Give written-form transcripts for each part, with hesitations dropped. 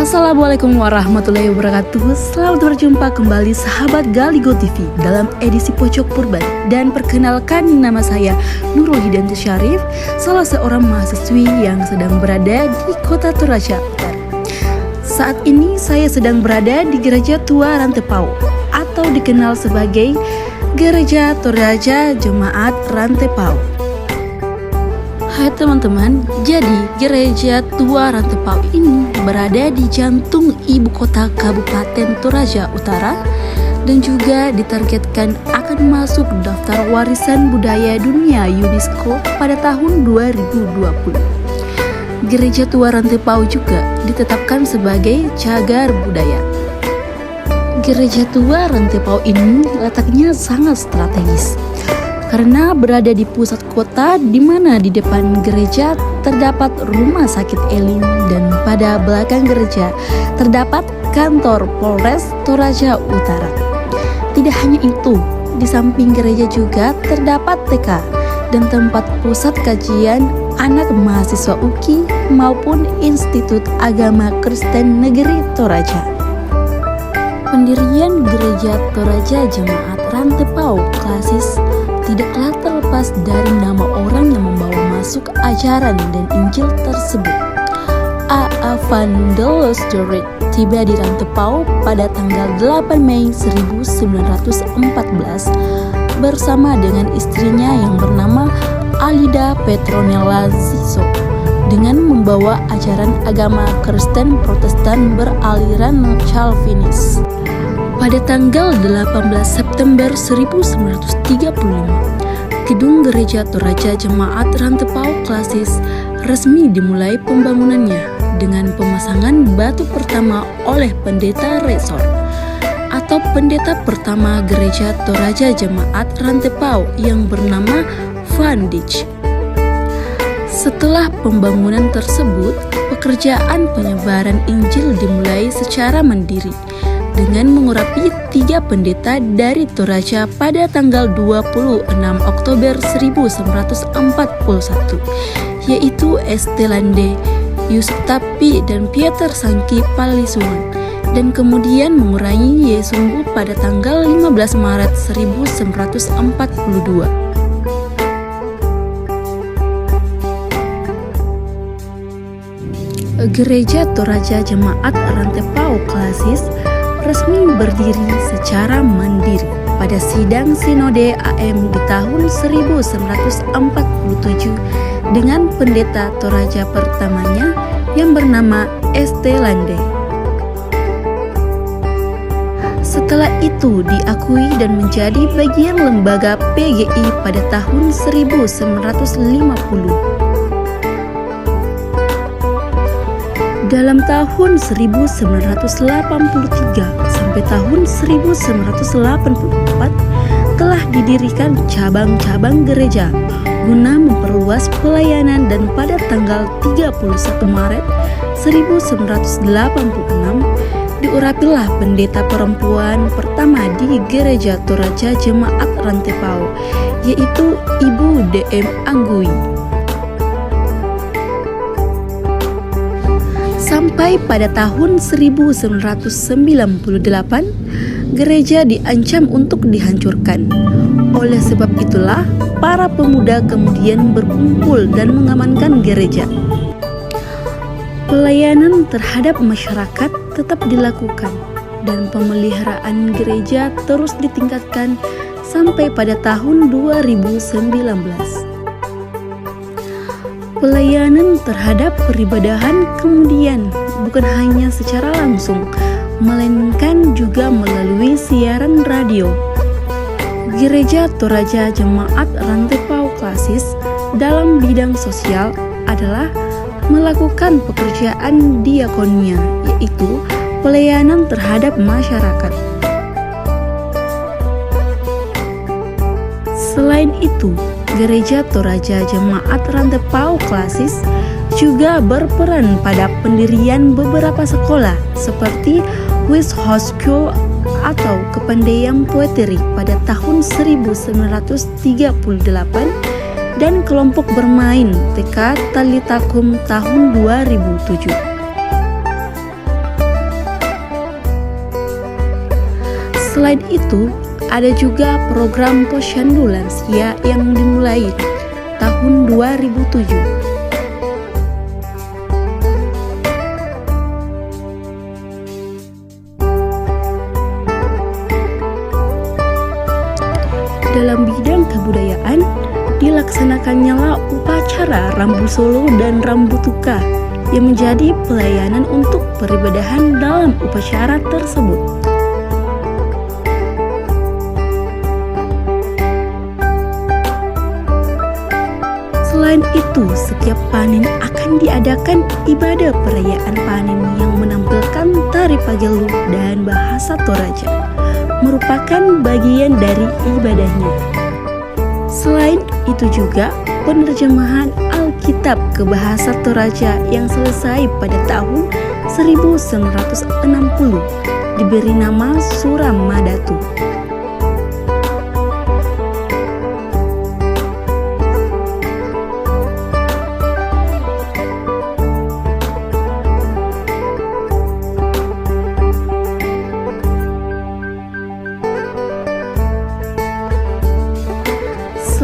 Assalamualaikum warahmatullahi wabarakatuh. Selamat berjumpa kembali sahabat Galigo TV dalam edisi Pojok Purban. Dan perkenalkan, nama saya Nurul Hidanti Syarif, salah seorang mahasiswi yang sedang berada di kota Toraja Utara. Saat ini saya sedang berada di Gereja Tua Rantepao atau dikenal sebagai Gereja Toraja Jemaat Rantepao. Hai teman-teman, jadi Gereja Tua Rantepao ini berada di jantung ibu kota Kabupaten Toraja Utara dan juga ditargetkan akan masuk daftar warisan budaya dunia UNESCO pada tahun 2020. Gereja Tua Rantepao juga ditetapkan sebagai cagar budaya. Gereja Tua Rantepao ini letaknya sangat strategis karena berada di pusat kota, di mana di depan gereja terdapat rumah sakit Elim dan pada belakang gereja terdapat kantor Polres Toraja Utara. Tidak hanya itu, di samping gereja juga terdapat TK dan tempat pusat kajian anak mahasiswa UKI maupun Institut Agama Kristen Negeri Toraja. Pendirian Gereja Toraja Jemaat Rantepao Klasis tidaklah terlepas dari nama orang yang membawa masuk ajaran dan Injil tersebut. A.A. van der Storet tiba di Rantepao pada tanggal 8 Mei 1914 bersama dengan istrinya yang bernama Alida Petronella Ziso dengan membawa ajaran agama Kristen Protestan beraliran Calvinis. Pada tanggal 18 September 1935, gedung Gereja Toraja Jemaat Rantepao Klasis resmi dimulai pembangunannya dengan pemasangan batu pertama oleh Pendeta Resor atau pendeta pertama Gereja Toraja Jemaat Rantepao yang bernama Van Dijk. Setelah pembangunan tersebut, pekerjaan penyebaran Injil dimulai secara mandiri dengan mengurapi 3 pendeta dari Toraja pada tanggal 26 Oktober 1941, yaitu Estelande, Yusuf Tapi, dan Pieter Sangki Palisuan, dan kemudian mengurangi Yesunggu pada tanggal 15 Maret 1942. Gereja Toraja Jemaat Rantepao Klasis resmi berdiri secara mandiri pada sidang Sinode AM di tahun 1947 dengan pendeta Toraja pertamanya yang bernama Estelande. Setelah itu diakui dan menjadi bagian lembaga PGI pada tahun 1950. Dalam tahun 1983 sampai tahun 1984 telah didirikan cabang-cabang gereja guna memperluas pelayanan, dan pada tanggal 31 Maret 1986 diurapilah pendeta perempuan pertama di Gereja Toraja Jemaat Rantepao, yaitu Ibu DM Anggui. Sampai pada tahun 1998, gereja diancam untuk dihancurkan. Oleh sebab itulah, para pemuda kemudian berkumpul dan mengamankan gereja. Pelayanan terhadap masyarakat tetap dilakukan, dan pemeliharaan gereja terus ditingkatkan sampai pada tahun 2019. Pelayanan terhadap peribadahan kemudian bukan hanya secara langsung, melainkan juga melalui siaran radio. Gereja Toraja Jemaat Rantepao Klasis dalam bidang sosial adalah melakukan pekerjaan diakonia, yaitu pelayanan terhadap masyarakat. Selain itu, Gereja Toraja Jemaat Rantepao Klasis juga berperan pada pendirian beberapa sekolah seperti West House School atau Kepandaian Poetry pada tahun 1938 dan kelompok bermain TK Talitakum tahun 2007. Selain itu, ada juga program Posyandu Lansia yang dimulai tahun 2007. Dalam bidang kebudayaan, dilaksanakannya upacara Rambu Solo dan Rambu Tuka yang menjadi pelayanan untuk peribadahan dalam upacara tersebut. Selain itu, setiap panen akan diadakan ibadah perayaan panen yang menampilkan tari Pagelu dan bahasa Toraja, merupakan bagian dari ibadahnya. Selain itu juga penerjemahan Alkitab ke bahasa Toraja yang selesai pada tahun 1960 diberi nama Surah Madatu.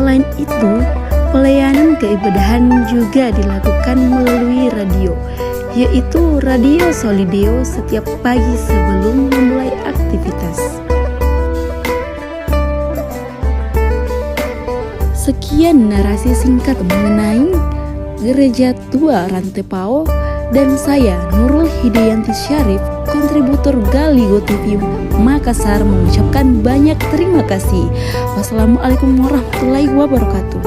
Selain itu, pelayanan keibadahan juga dilakukan melalui radio, yaitu Radio Solideo setiap pagi sebelum memulai aktivitas. Sekian narasi singkat mengenai Gereja Tua Rantepao, dan saya Nurul Hidayanti Syarif, kontributor Galigo TV Makassar, mengucapkan banyak terima kasih. Wassalamualaikum warahmatullahi wabarakatuh.